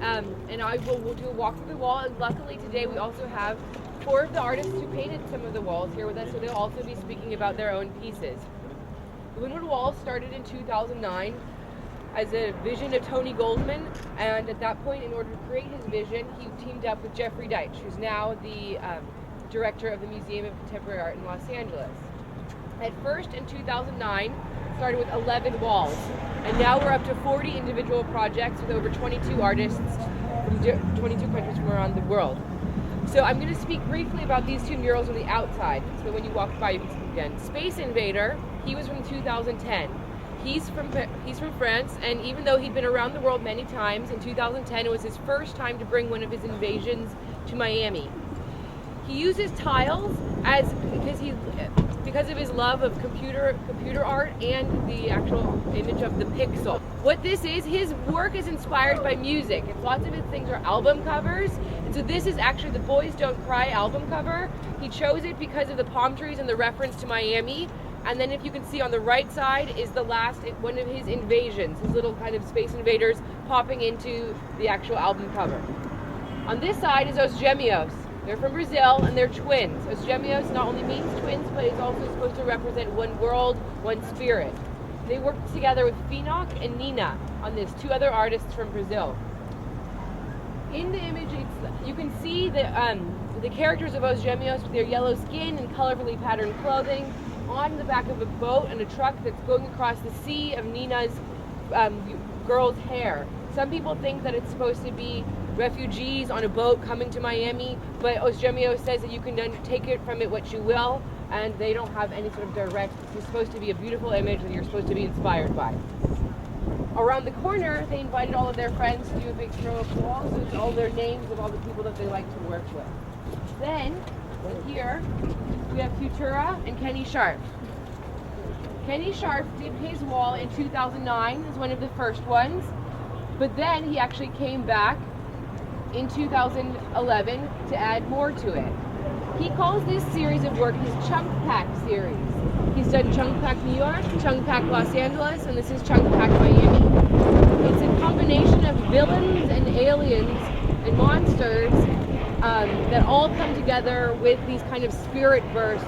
and we'll do a walk through the wall. And luckily today we also have 4 of the artists who painted some of the walls here with us, so they'll also be speaking about their own pieces. The Wynwood Wall started in 2009 as a vision of Tony Goldman, and at that point, in order to create his vision, he teamed up with Jeffrey Deitch, who's now the director of the Museum of Contemporary Art in Los Angeles. At first, in 2009, started with 11 walls, and now we're up to 40 individual projects with over 22 artists from 22 countries from around the world. So I'm going to speak briefly about these 2 murals on the outside, so when you walk by you can see them again. Space Invader, he was from 2010. He's from France, and even though he'd been around the world many times, in 2010 it was his first time to bring one of his invasions to Miami. He uses tiles because of his love of computer art and the actual image of the pixel. What this is, his work is inspired by music. Lots of his things are album covers, and so this is actually the Boys Don't Cry album cover. He chose it because of the palm trees and the reference to Miami. And then if you can see on the right side is the last one of his invasions, his little kind of space invaders popping into the actual album cover. On this side is Os Gêmeos. They're from Brazil and they're twins. Os Gêmeos not only means twins, but it's also supposed to represent one world, one spirit. They worked together with Finoc and Nina on this, 2 other artists from Brazil. In the image, you can see the characters of Os Gêmeos with their yellow skin and colorfully patterned clothing on the back of a boat and a truck that's going across the sea of Nina's girl's hair. Some people think that it's supposed to be refugees on a boat coming to Miami, but Os Gêmeos says that you can take it from it what you will, and they don't have any sort of direct, it's supposed to be a beautiful image that you're supposed to be inspired by. Around the corner, they invited all of their friends to do a big throw up wall, so it's all their names of all the people that they like to work with. Then, here, we have FUTURA and Kenny Sharp. Kenny Sharp did his wall in 2009 as one of the first ones, but then he actually came back in 2011 to add more to it. He calls this series of work his Chunk Pack series. He's done Chunk Pack New York, Chunk Pack Los Angeles, and this is Chunk Pack Miami. It's a combination of villains and aliens and monsters that all come together with these kind of spirit bursts,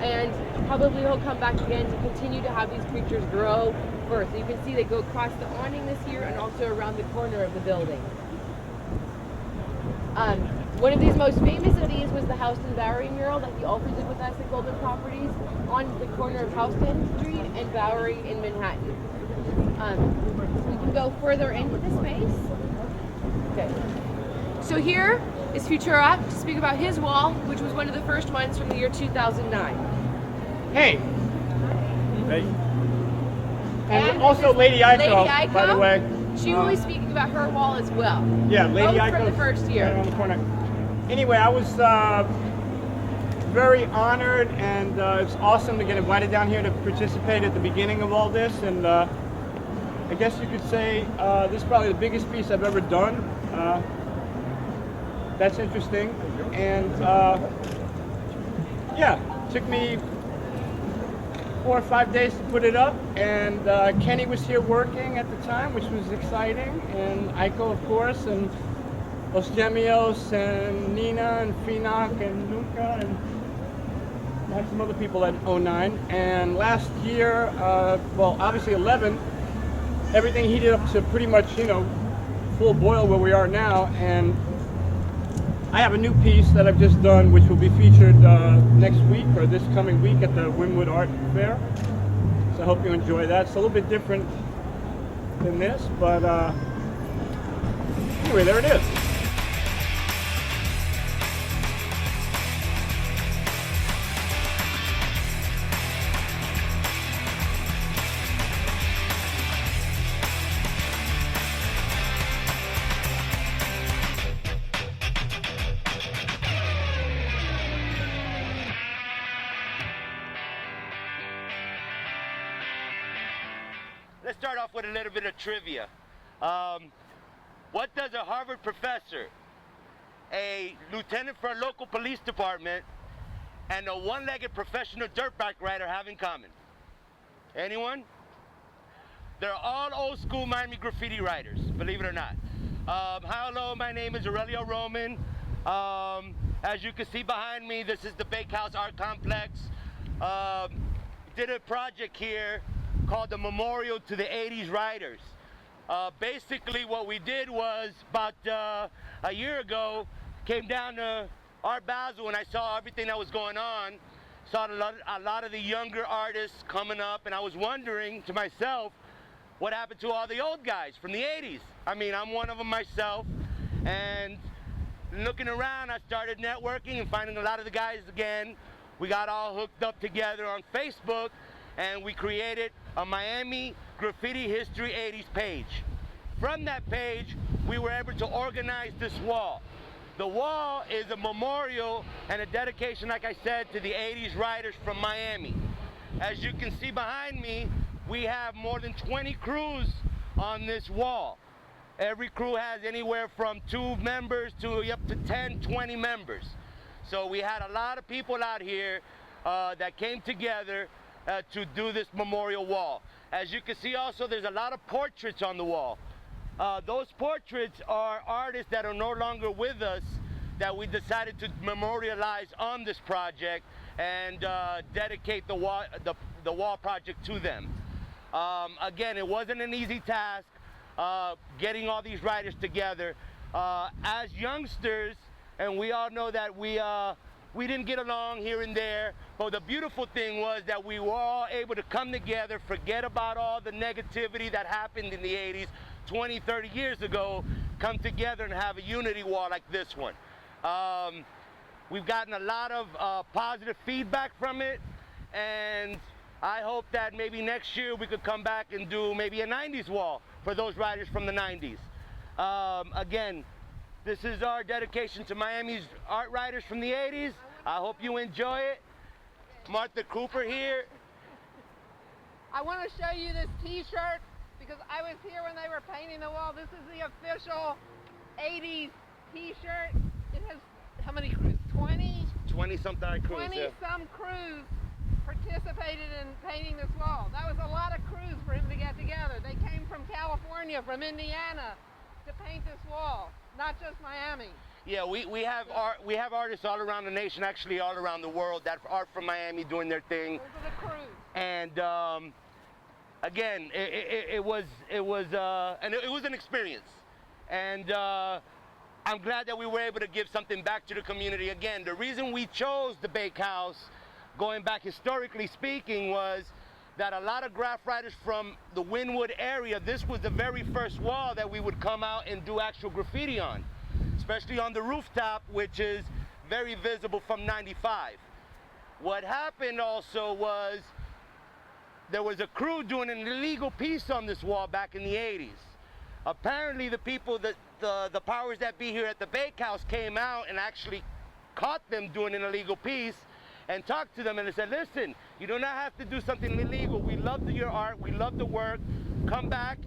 and probably he'll come back again to continue to have these creatures grow first. So you can see they go across the awning this year and also around the corner of the building. One of these most famous of these was the Houston Bowery mural that he also did with us at Goldman Properties on the corner of Houston Street and Bowery in Manhattan. We can go further into the space. Okay. So here is FUTURA to speak about his wall, which was one of the first ones from the year 2009. Hey! And also Lady Aiko, by the way. She will be speaking about her wall as well. Yeah, Lady Aiko. From the first year. Right on the corner. Anyway, I was very honored, and it's awesome to get invited down here to participate at the beginning of all this. And I guess you could say this is probably the biggest piece I've ever done. That's interesting. And yeah, it took me 4 or 5 days to put it up, and Kenny was here working at the time, which was exciting, and Aiko, of course, and Os Gêmeos, and Nina, and Finoc, and Nunca, and I had some other people at 09. And last year, well, obviously 11, everything heated up to pretty much, full boil where we are now, and I have a new piece that I've just done, which will be featured next week or this coming week at the Wynwood Art Fair. So I hope you enjoy that. It's a little bit different than this, but anyway, there it is. Let's start off with a little bit of trivia. What does a Harvard professor, a lieutenant for a local police department, and a one-legged professional dirt bike rider have in common? Anyone? They're all old school Miami graffiti writers, believe it or not. Hello, my name is Aurelio Roman. As you can see behind me, this is the Bakehouse Art Complex. Did a project here called the Memorial to the 80s Writers. Basically what we did was, about a year ago, came down to Art Basel and I saw everything that was going on. Saw a lot of the younger artists coming up, and I was wondering to myself, what happened to all the old guys from the 80s? I mean, I'm one of them myself, and looking around, I started networking and finding a lot of the guys again. We got all hooked up together on Facebook, and we created a Miami Graffiti History 80s page. From that page, we were able to organize this wall. The wall is a memorial and a dedication, like I said, to the 80s writers from Miami. As you can see behind me, we have more than 20 crews on this wall. Every crew has anywhere from 2 members to up to 10, 20 members. So we had a lot of people out here that came together to do this memorial wall. As you can see also, there's a lot of portraits on the wall. Those portraits are artists that are no longer with us that we decided to memorialize on this project and dedicate the wall project to them. Again, it wasn't an easy task getting all these writers together. As youngsters, and we all know that we didn't get along here and there, but the beautiful thing was that we were all able to come together, forget about all the negativity that happened in the 80s, 20, 30 years ago, come together and have a unity wall like this one. We've gotten a lot of positive feedback from it, and I hope that maybe next year we could come back and do maybe a 90s wall for those writers from the 90s. Again, this is our dedication to Miami's art writers from the 80s. I hope you enjoy it. Martha Cooper here. I want to show you this t-shirt because I was here when they were painting the wall. This is the official 80s t-shirt. It has, how many crews? 20? 20-something crews, 20 yeah. some crews participated in painting this wall. That was a lot of crews for him to get together. They came from California, from Indiana to paint this wall, not just Miami. Yeah, we have artists all around the nation, actually all around the world, that are from Miami doing their thing. Those are the crews. And again, it was an experience, and I'm glad that we were able to give something back to the community. Again, the reason we chose the Bakehouse, going back historically speaking, was that a lot of graph writers from the Wynwood area, this was the very first wall that we would come out and do actual graffiti on, especially on the rooftop, which is very visible from 95. What happened also was there was a crew doing an illegal piece on this wall back in the 80s. Apparently the people, the powers that be here at the Bakehouse came out and actually caught them doing an illegal piece and talked to them, and they said, listen, you do not have to do something illegal. We love your art, we love the work. Come back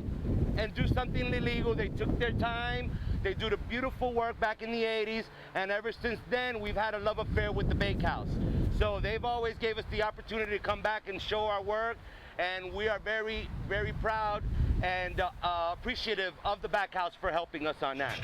and do something illegal. They took their time. They do the beautiful work back in the 80s, and ever since then, we've had a love affair with the Bakehouse. So they've always gave us the opportunity to come back and show our work, and we are very, very proud and appreciative of the Bakehouse for helping us on that.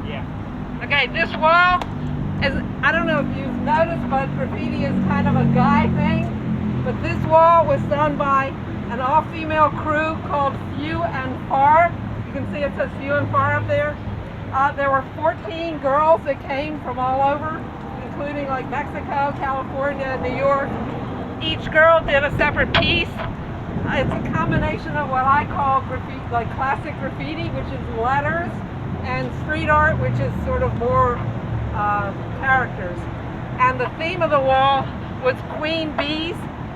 Yeah. Okay, this wall is, I don't know if you've noticed, but graffiti is kind of a guy thing. But this wall was done by an all-female crew called Few and Far. You can see it says Few and Far up there. There were 14 girls that came from all over, including like Mexico, California, New York. Each girl did a separate piece. it's a combination of what I call graffiti, like classic graffiti, which is letters, and street art, which is sort of more characters. And the theme of the wall was queen bees,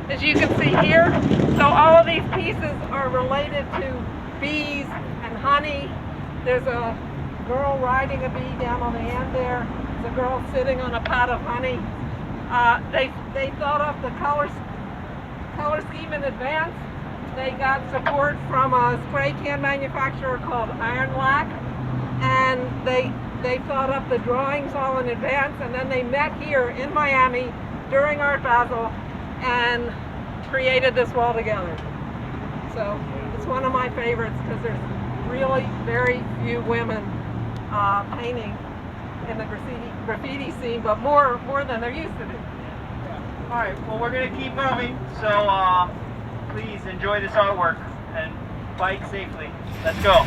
as you can see here. So all of these pieces are related to bees and honey. There's a girl riding a bee down on the end there. There's a girl sitting on a pot of honey. They thought up the color scheme in advance. They got support from a spray can manufacturer called Iron Lac, and they thought up the drawings all in advance, and then they met here in Miami during Art Basel and created this wall together. So it's one of my favorites because there's really very few women painting in the graffiti scene, but more than there used to be. All right, well, we're going to keep moving, so please enjoy this artwork and bike safely. Let's go.